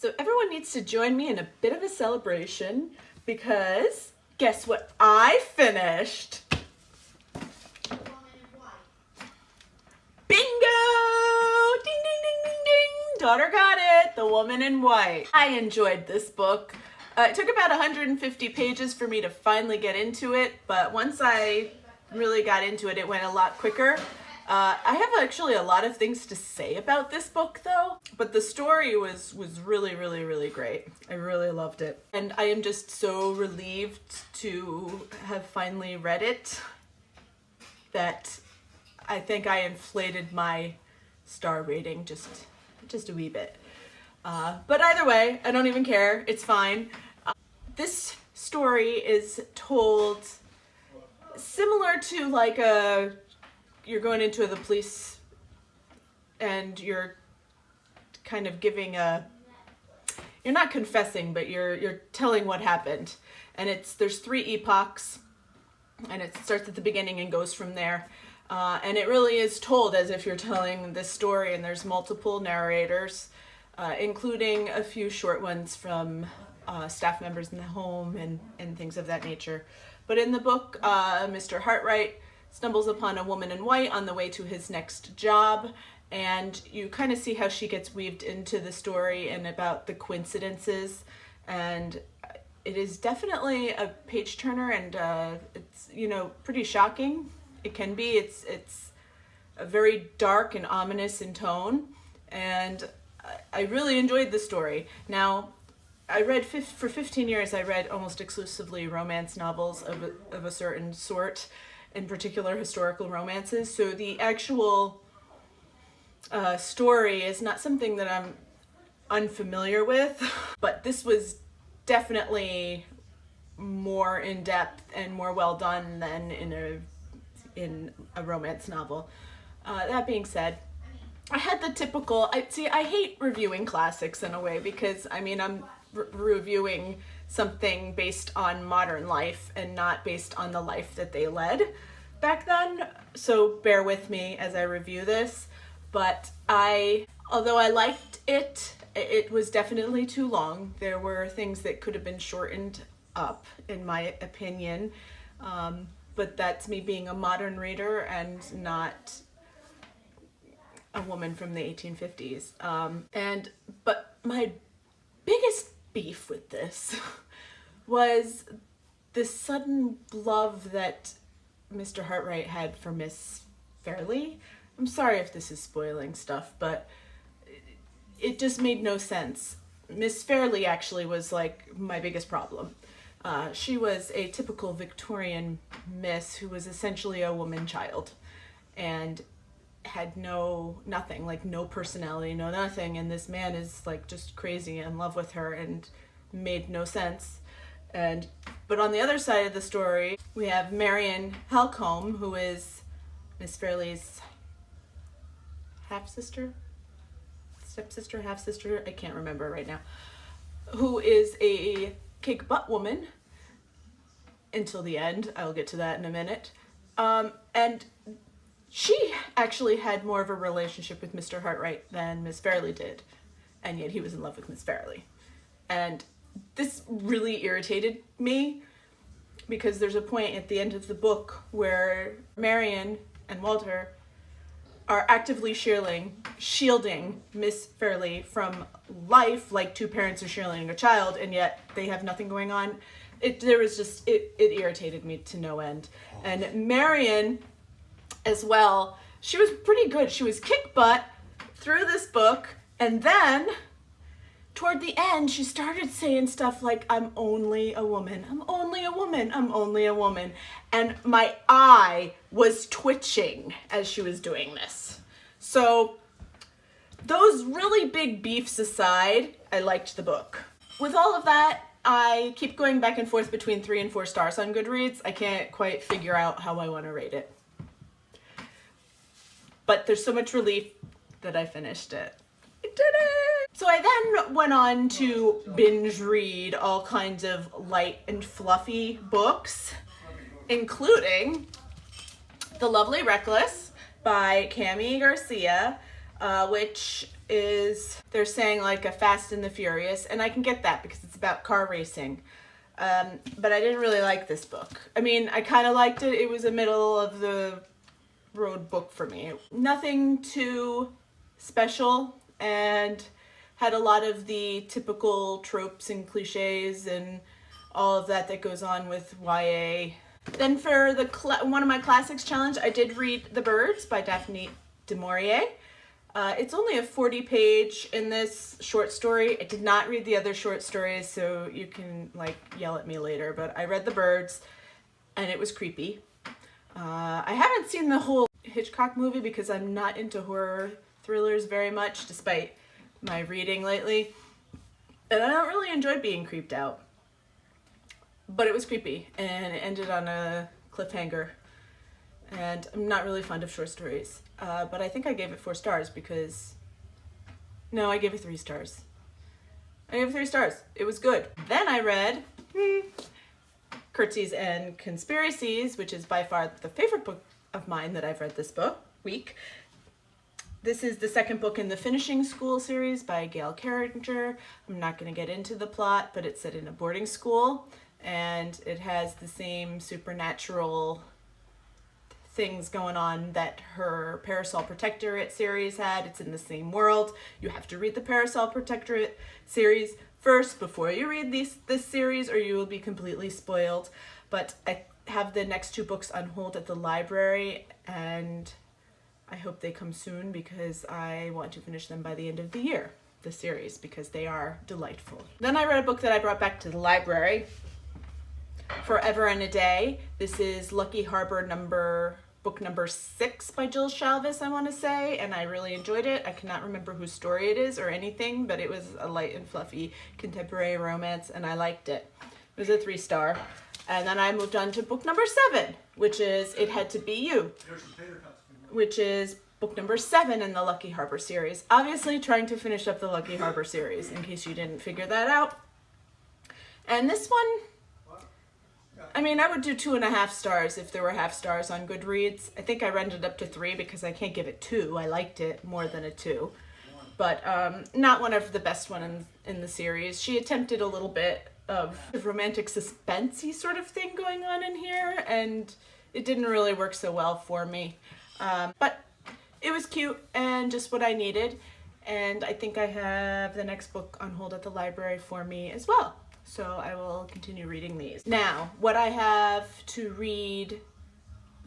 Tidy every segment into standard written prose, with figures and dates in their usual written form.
So everyone needs to join me in a bit of a celebration because guess what I finished? Bingo! Ding, ding, ding, ding, ding! Daughter got it! The Woman in White. I enjoyed this book. It took about 150 pages for me to finally get into it, but once I really got into it, it went a lot quicker. I have actually a lot of things to say about this book though, but the story was really, really, really great. I really loved it. And I am just so relieved to have finally read it that I think I inflated my star rating just a wee bit. But either way, I don't even care. It's fine. This story is told similar to like you're going into the police and you're kind of giving you're not confessing, but you're telling what happened. And there's 3 epochs and it starts at the beginning and goes from there. And it really is told as if you're telling this story, and there's multiple narrators, including a few short ones from staff members in the home and things of that nature. But in the book, Mr. Hartwright stumbles upon a woman in white on the way to his next job, and you kind of see how she gets weaved into the story and about the coincidences, and it is definitely a page turner, and it's pretty shocking. It can be. It's a very dark and ominous in tone, and I really enjoyed the story. Now, I read for 15 years. I read almost exclusively romance novels of a certain sort, in particular historical romances. So the actual story is not something that I'm unfamiliar with, but this was definitely more in depth and more well done than in a romance novel. That being said, I had the typical, I hate reviewing classics in a way because I'm reviewing something based on modern life and not based on the life that they led back then. So bear with me as I review this. But although I liked it, it was definitely too long. There were things that could have been shortened up, in my opinion. But that's me being a modern reader and not a woman from the 1850s. But my biggest beef with this was the sudden love that Mr. Hartwright had for Miss Fairley. I'm sorry if this is spoiling stuff, but it just made no sense. Miss Fairley actually was like my biggest problem. She was a typical Victorian miss who was essentially a woman child and had nothing, like no personality, no nothing. And this man is like just crazy in love with her and made no sense. But on the other side of the story, we have Marion Halcombe, who is Miss Fairley's half-sister, stepsister, half-sister, I can't remember right now, who is a kick butt woman until the end. I'll get to that in a minute. And she actually had more of a relationship with Mr. Hartwright than Miss Fairley did, and yet he was in love with Miss Fairley. And this really irritated me because there's a point at the end of the book where Marion and Walter are actively shielding Miss Fairley from life, like 2 parents are shielding a child, and yet they have nothing going on. It irritated me to no end. And Marion, as well, she was pretty good. She was kick butt through this book, and then toward the end, she started saying stuff like, I'm only a woman, I'm only a woman, I'm only a woman. And my eye was twitching as she was doing this. So those really big beefs aside, I liked the book. With all of that, I keep going back and forth between 3 and 4 stars on Goodreads. I can't quite figure out how I want to rate it. But there's so much relief that I finished it. I did it! So I then went on to binge read all kinds of light and fluffy books, including The Lovely Reckless by Cami Garcia, which is, they're saying like a Fast and the Furious, and I can get that because it's about car racing. But I didn't really like this book. I mean, I kind of liked it. It was a middle of the road book for me. Nothing too special, and had a lot of the typical tropes and cliches and all of that that goes on with YA. Then for the one of my classics challenge, I did read The Birds by Daphne du Maurier. It's only a 40-page in this short story. I did not read the other short stories, so you can like yell at me later, but I read The Birds and it was creepy. I haven't seen the whole Hitchcock movie because I'm not into horror thrillers very much, despite my reading lately. And I don't really enjoy being creeped out. But it was creepy, and it ended on a cliffhanger. And I'm not really fond of short stories. But I think I gave it 4 stars because... No, I gave it 3 stars. I gave it 3 stars. It was good. Then I read Curtsies and Conspiracies, which is by far the favorite book of mine that I've read this week. This is the second book in the Finishing School series by Gail Carringer. I'm not going to get into the plot, but it's set in a boarding school, and it has the same supernatural things going on that her Parasol Protectorate series had. It's in the same world. You have to read the Parasol Protectorate series first before you read this series, or you will be completely spoiled. But I have the next 2 books on hold at the library, and I hope they come soon because I want to finish them by the end of the year, the series, because they are delightful. Then I read a book that I brought back to the library, Forever and a Day. This is Lucky Harbor book number 6 by Jill Shalvis, I want to say, and I really enjoyed it. I cannot remember whose story it is or anything, but it was a light and fluffy contemporary romance, and I liked it. It was a 3-star. And then I moved on to book number 7, which is It Had to Be You, which is book number 7 in the Lucky Harbor series. Obviously trying to finish up the Lucky Harbor series, in case you didn't figure that out. And this one, I mean, I would do 2.5 stars if there were half stars on Goodreads. I think I rented up to 3 because I can't give it 2. I liked it more than a 2. But not one of the best ones in the series. She attempted a little bit of romantic suspense-y sort of thing going on in here, and it didn't really work so well for me. But it was cute and just what I needed, and I think I have the next book on hold at the library for me as well. So I will continue reading these. Now, what I have to read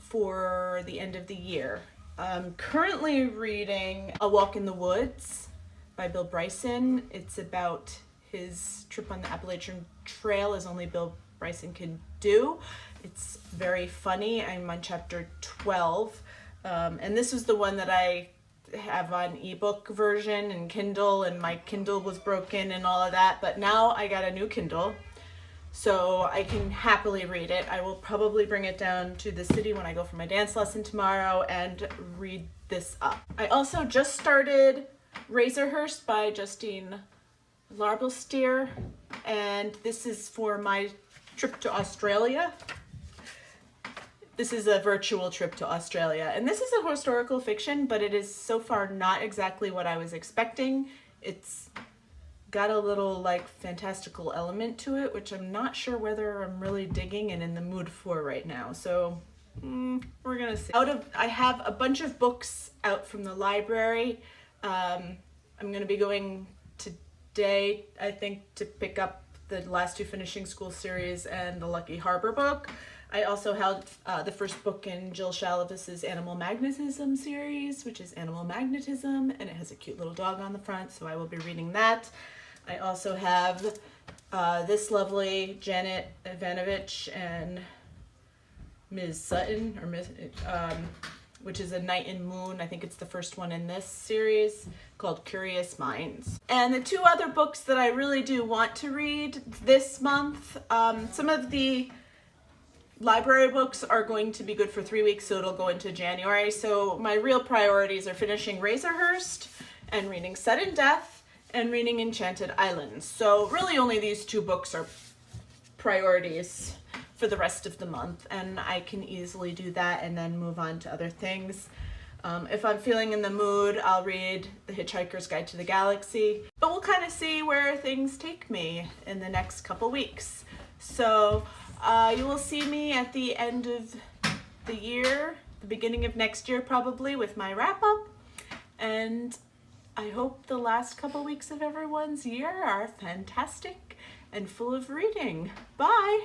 for the end of the year. I'm currently reading A Walk in the Woods by Bill Bryson. It's about his trip on the Appalachian Trail, as only Bill Bryson can do. It's very funny. I'm on chapter 12. And this is the one that I have on ebook version and Kindle, and my Kindle was broken and all of that, but now I got a new Kindle, so I can happily read it. I will probably bring it down to the city when I go for my dance lesson tomorrow and read this up. I also just started Razer Hurst by Justine Larbelsteer, and this is for my trip to Australia. This is a virtual trip to Australia, and this is a historical fiction, but it is so far not exactly what I was expecting. It's got a little like fantastical element to it, which I'm not sure whether I'm really digging and in the mood for right now. So we're gonna see. I have a bunch of books out from the library. I'm gonna be going today, I think, to pick up the last 2 Finishing School series and the Lucky Harbor book. I also held the first book in Jill Shalvis's Animal Magnetism series, which is Animal Magnetism, and it has a cute little dog on the front, so I will be reading that. I also have this lovely Janet Ivanovich and Ms. Sutton, or which is A Night and Moon. I think it's the first one in this series, called Curious Minds. And the 2 other books that I really do want to read this month, some of the library books are going to be good for 3 weeks, so it'll go into January. So my real priorities are finishing Razer Hurst and reading Sudden Death and reading Enchanted Islands. So really only these 2 books are priorities for the rest of the month, and I can easily do that and then move on to other things. If I'm feeling in the mood, I'll read The Hitchhiker's Guide to the Galaxy. But we'll kind of see where things take me in the next couple weeks. So you will see me at the end of the year, the beginning of next year probably, with my wrap up. And I hope the last couple weeks of everyone's year are fantastic and full of reading. Bye!